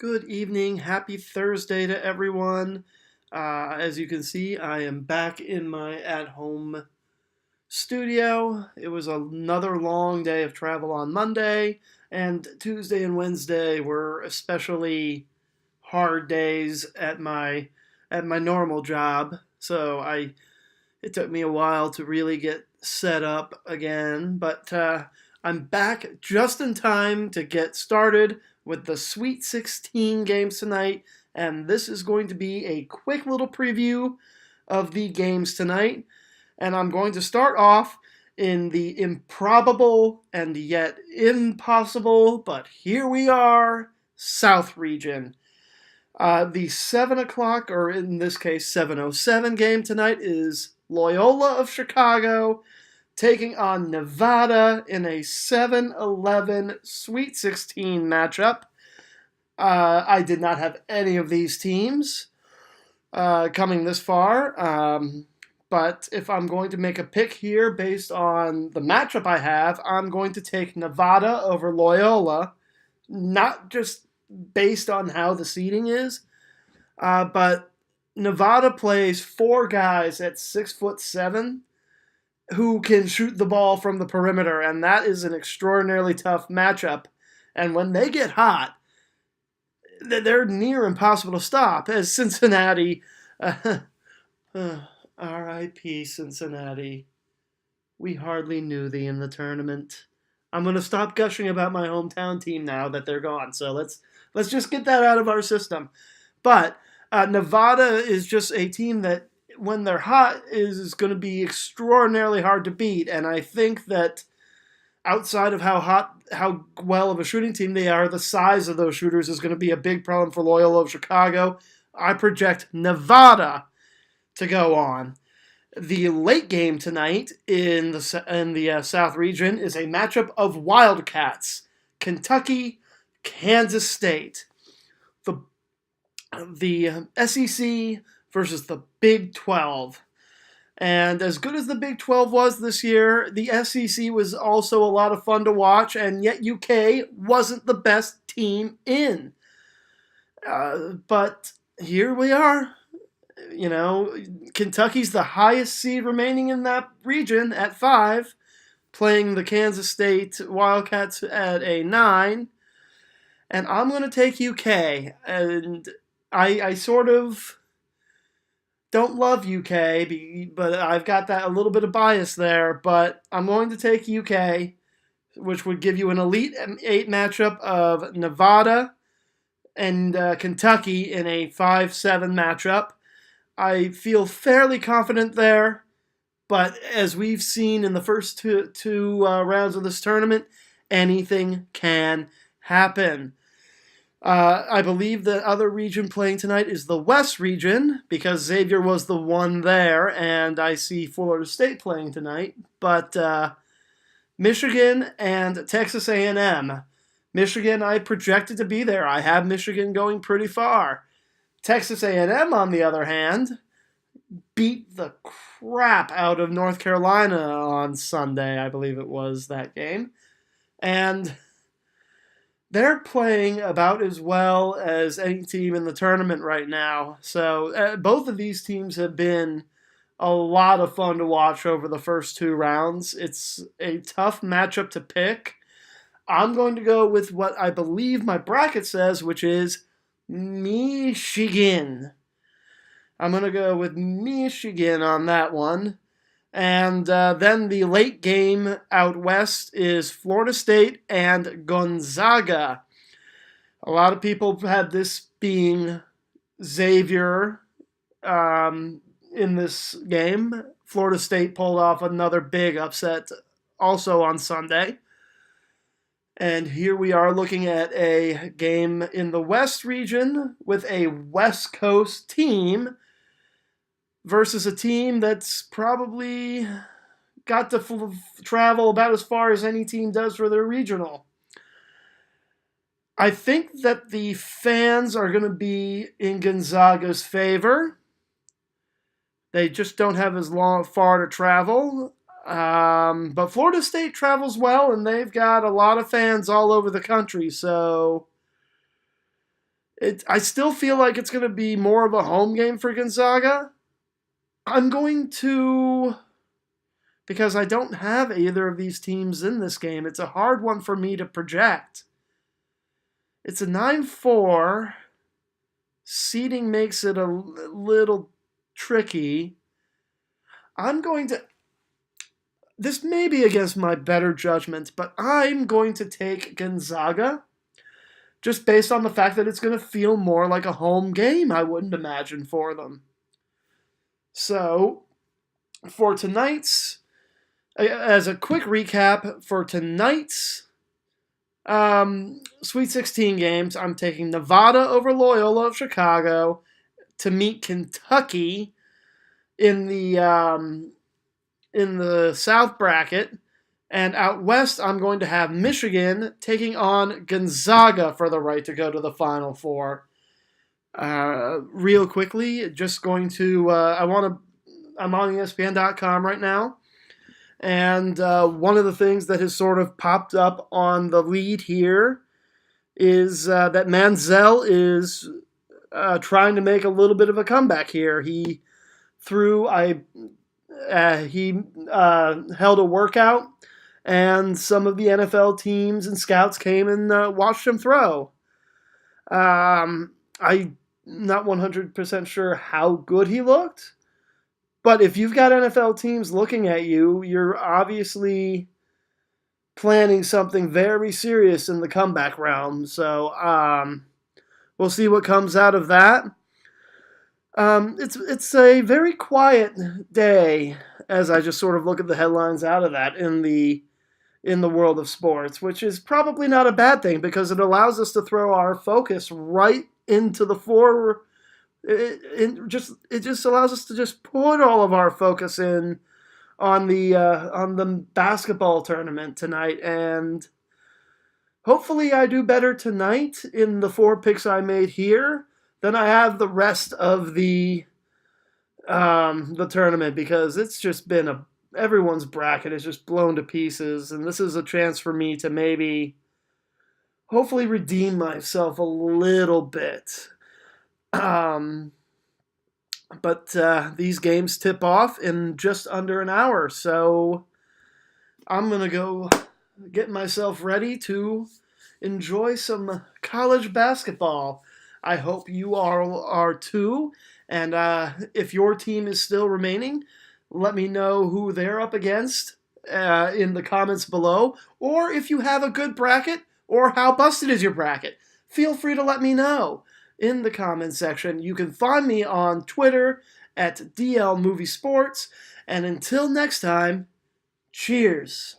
Good evening. Happy Thursday to everyone. As you can see, I am back in my at-home studio. It was another long day of travel on Monday, and Tuesday and Wednesday were especially hard days at my normal job. It took me a while to really get set up again, but I'm back just in time to get started with the Sweet 16 games tonight, and this is going to be a quick little preview of the games tonight. And I'm going to start off in the improbable and yet impossible, but here we are, South region. The 7 o'clock, or in this case 7:07 game tonight is Loyola of Chicago taking on Nevada in a 7-11 Sweet 16 matchup. I did not have any of these teams coming this far, but if I'm going to make a pick here based on the matchup I have, I'm going to take Nevada over Loyola, not just based on how the seeding is, but Nevada plays four guys at 6'7" who can shoot the ball from the perimeter, and that is an extraordinarily tough matchup. And when they get hot, they're near impossible to stop. As Cincinnati, R.I.P. Cincinnati, we hardly knew thee in the tournament. I'm going to stop gushing about my hometown team now that they're gone. So let's just get that out of our system. But Nevada is just a team that, when they're hot, is going to be extraordinarily hard to beat. And I think that outside of how well of a shooting team they are, the size of those shooters is going to be a big problem for Loyola of Chicago. I project Nevada to go on. The late game tonight in the South region is a matchup of Wildcats, Kentucky, Kansas State. The SEC versus the Big 12. And as good as the Big 12 was this year, the SEC was also a lot of fun to watch, and yet UK wasn't the best team in. But here we are. You know, Kentucky's the highest seed remaining in that region at 5, playing the Kansas State Wildcats at a 9. And I'm going to take UK, and I sort of don't love UK, but I've got that a little bit of bias there. But I'm going to take UK, which would give you an Elite 8 matchup of Nevada and Kentucky in a 5-7 matchup. I feel fairly confident there, but as we've seen in the first two rounds of this tournament, anything can happen. I believe the other region playing tonight is the West region, because Xavier was the one there, and I see Florida State playing tonight. But Michigan and Texas A&M. Michigan, I projected to be there. I have Michigan going pretty far. Texas A&M, on the other hand, beat the crap out of North Carolina on Sunday, I believe it was that game. And they're playing about as well as any team in the tournament right now. So both of these teams have been a lot of fun to watch over the first two rounds. It's a tough matchup to pick. I'm going to go with what I believe my bracket says, which is Michigan. I'm going to go with Michigan on that one. And then the late game out west is Florida State and Gonzaga. A lot of people had this being Xavier in this game. Florida State pulled off another big upset also on Sunday. And here we are looking at a game in the West region with a West Coast team versus a team that's probably got to travel about as far as any team does for their regional. I think that the fans are going to be in Gonzaga's favor. They just don't have as far to travel. But Florida State travels well, and they've got a lot of fans all over the country, so I still feel like it's going to be more of a home game for Gonzaga. I'm going to, because I don't have either of these teams in this game, it's a hard one for me to project. It's a 9-4. Seeding makes it a little tricky. I'm going to, this may be against my better judgment, but I'm going to take Gonzaga just based on the fact that it's going to feel more like a home game, I wouldn't imagine, for them. So, for tonight's, as a quick recap, for tonight's Sweet 16 games, I'm taking Nevada over Loyola of Chicago to meet Kentucky in the South bracket. And out west, I'm going to have Michigan taking on Gonzaga for the right to go to the Final Four. Real quickly, just going to, I'm on ESPN.com right now. And one of the things that has sort of popped up on the lead here is that Manzel is trying to make a little bit of a comeback here. He held a workout, and some of the NFL teams and scouts came and watched him throw. I'm not 100% sure how good he looked, but if you've got NFL teams looking at you, you're obviously planning something very serious in the comeback realm. So we'll see what comes out of that. It's a very quiet day as I just sort of look at the headlines out of that in the world of sports, which is probably not a bad thing because it allows us to throw our focus right into the four. It just allows us to just put all of our focus in on the basketball tournament tonight, and hopefully I do better tonight in the 4 picks I made here than I have the rest of the tournament, because it's just been everyone's bracket is just blown to pieces, and this is a chance for me to maybe hopefully redeem myself a little bit. But these games tip off in just under an hour, so I'm going to go get myself ready to enjoy some college basketball. I hope you all are too, and if your team is still remaining, let me know who they're up against in the comments below, or if you have a good bracket, or how busted is your bracket. Feel free to let me know in the comments section. You can find me on Twitter at DL Movie Sports. And until next time, cheers.